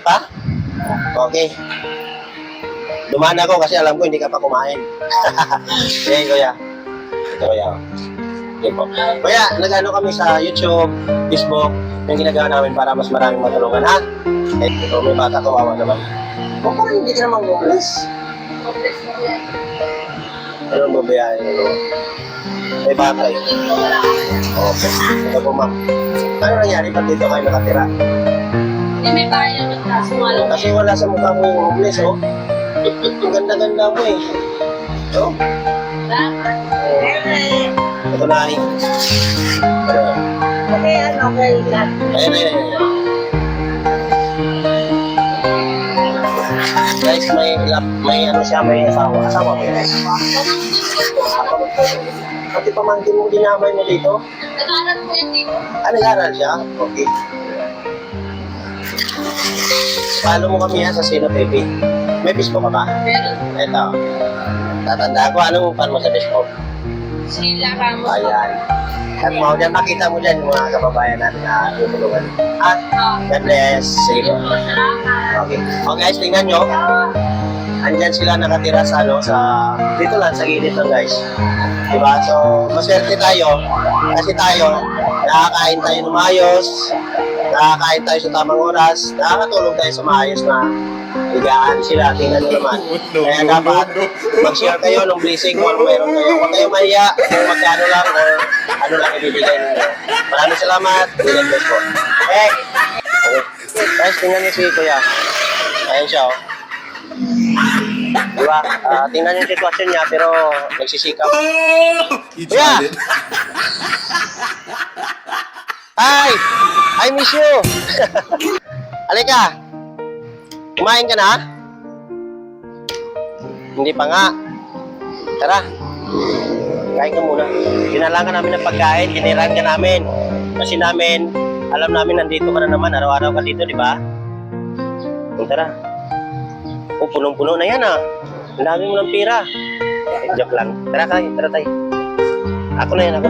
Pa? Okay. Dumaan ako kasi alam ko hindi ka pa kumain. Sige, kuya. Ito, kuya. Okay po. Kuya, nag-ano kami sa YouTube, Facebook, yung ginagawa namin para mas maraming matulungan, ha? Eh, ito, may bata kawawa naman. Kung parang hindi ka naman homeless. Anong babayahin mo? May bata eh. Okay. Ito po, ma'am. Ano nangyari pag dito kayo nakatira? Hindi may bahay na nagkasumalong. Kasi wala sa mukha mo yung homeless, oh. Ang ganda-ganda mo eh. Oh. Ito na ay. Okay, ano, okay lang. Ayan, ayan, ayan. Guys, may ano siya, may asawa. Asawa mo yun. Pati pamangkin mo dinamay mo dito. Nag-aaral po yan dito. Ah, nag-aaral siya? Okay. Follow mo kami ha sa Sino Pepe. May Facebook ka ba? Meron. Ito. Tatandaan ko, anong pan mo sa Facebook? Sila Ramos. Ayan. At mo dyan, makita mo dyan yung mga kababayan natin na tutulungan. At God bless. Sige po. Salamat. Okay. Okay guys, tingnan nyo. Andyan sila nakatira sa ano, dito lang, sa gilid lang guys. Diba? So, maswerte tayo. Kasi tayo, nakakain tayo ng maayos, nakakain tayo sa tamang oras, nakakatulong tayo sa maayos na higaan sila. Tingnan nyo naman. Kaya dapat mag-share kayo ng blessing kung ano meron kayo. Huwag kayo mahiya kung magkano lang o ano lang ibibigay ninyo. Maraming salamat. God bless po. Okay. Guys, tingnan nyo si Kuya. Ayan siya, oh. Diba? Tingnan yung sitwasyon niya pero nagsisikaw. Kuya! Hi! I miss you! Halika! Kumain ka na? Hindi pa nga. Tara. Kain ka muna. Dinalangan namin ng pagkain, tinirahan ka namin. Kasi alam namin nandito ka na naman, araw-araw ka dito, di ba? Tara. Oh, punong-puno na yan ah. Ang dami mo ng pira. Joke lang. Tara kayo, tara tayo. Ako na yan.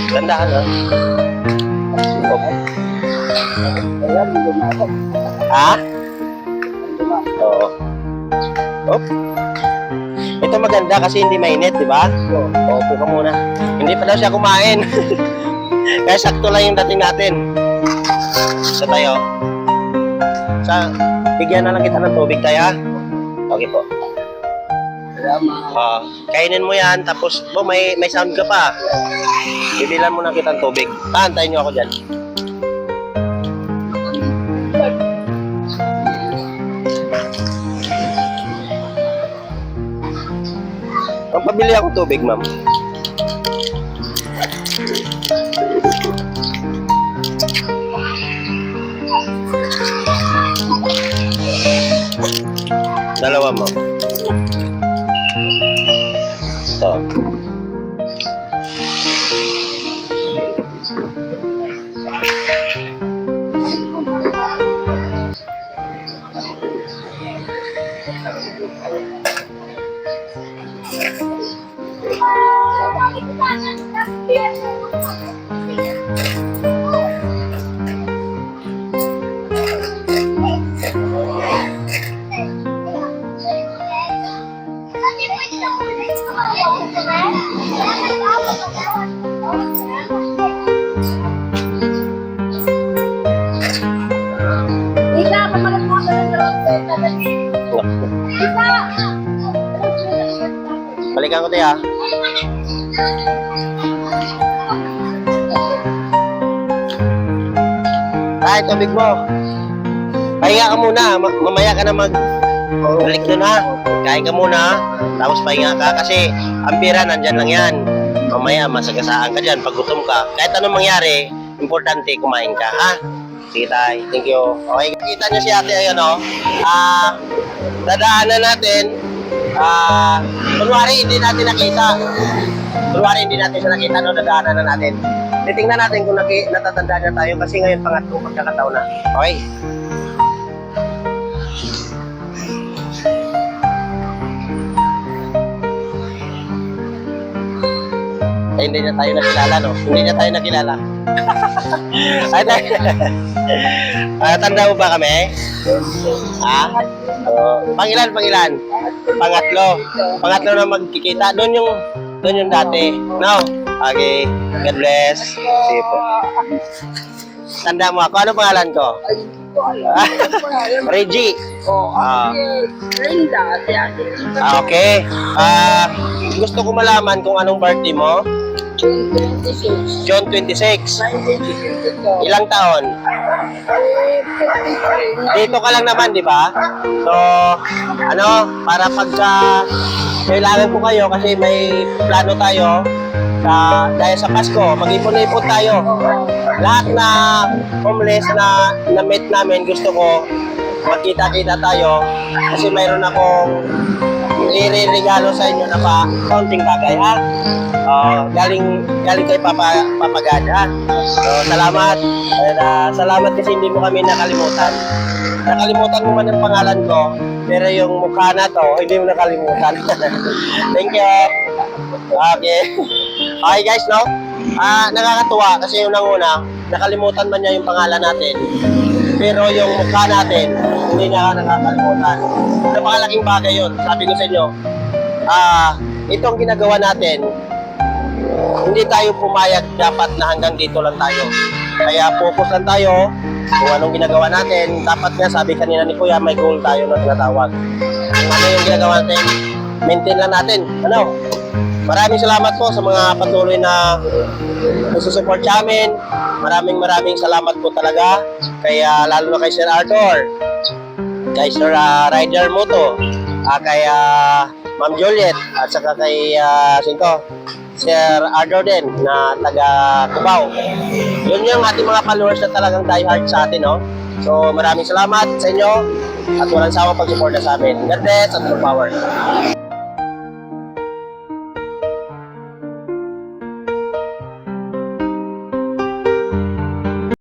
Gandahan ha. Ha? Oo. Oh. Ito maganda kasi hindi mainit, di ba? Oo, upo ka muna. Hindi pa daw siya kumain. Kaya sakto lang yung dating natin. Sa tayo. Bigyan na lang kita ng tubig tayo, ha? Okay po. Kainin mo yan, tapos may sound ka pa. Bibilan mo na kita ng tubig. Antayin nyo ako dyan. Pabili ako tubig, ma'am. Dalawa mo. Ito. Balikan ko tayo. Ay, tubig mo. Pahinga ka muna. Mamaya ka na balik doon ha. Kain ka muna. Tapos pahinga ka kasi ang pira nandyan lang yan. Mamaya masagasaan ka dyan. Pag gutom ka. Kahit anong mangyari, importante kumain ka ha. Sige tayo. Thank you. Okay, kita nyo si ate ayun o. Dadaanan natin. Kunwari hindi natin nakita. Kunwari hindi natin siya nakita, no, dadaanan na natin. Titingnan natin kung natatanda na tayo kasi ngayon pangatlo pagkakataon na. Okay? Ay, hindi na tayo nakilala, no? Hindi na tayo nakilala. Ay, tanda mo ba kami? Ha? Pangilan? Pangatlo. Pangatlo na magkikita. Doon yung dati. No? Okay. God bless. Sige po. Tanda mo ako. Ano pangalan ko? Reggie. Linda. Okay. Gusto ko malaman kung anong birthday mo. June 26. June 26. 1952. Ilang taon? Dito ka lang naman, di ba? So, para pagka kailangan ko kayo kasi may plano tayo dahil sa Pasko, mag-ipon-ipon tayo. Lahat na homeless na na-meet namin, gusto ko magkita-kita tayo kasi mayroon akong i-regalo sa inyo na kaunting bagay, ha? Galing kay Papa God, ha? So, salamat. Salamat kasi hindi mo kami nakalimutan. Nakalimutan mo man ang pangalan ko, pero yung mukha na to, hindi mo nakalimutan. Thank you. Okay. Okay guys, no? Nakakatuwa kasi unang-una, nakalimutan man niya yung pangalan natin. Pero yung mukha natin, hindi niya nakakalimutan. Napakalaking bagay yun. Sabi ko sa inyo, itong ginagawa natin, hindi tayo pumayag dapat na hanggang dito lang tayo. Kaya focus lang tayo kung anong ginagawa natin. Dapat nga, sabi kanina ni Kuya, may goal tayo na tinatawag. Kung ano yung ginagawa natin, maintain lang natin. Maraming salamat po sa mga patuloy na nagsusupport sa amin. Maraming salamat po talaga. Kaya lalo na kay Sir Arthur, kay Sir Rider Moto, kay Ma'am Juliet, at saka kay Sir Arthur din na taga Cubao. Yun yung ating mga followers na talagang die hard sa atin, no? So maraming salamat sa inyo at walang sawang pag-suporta sa amin. God bless at more power.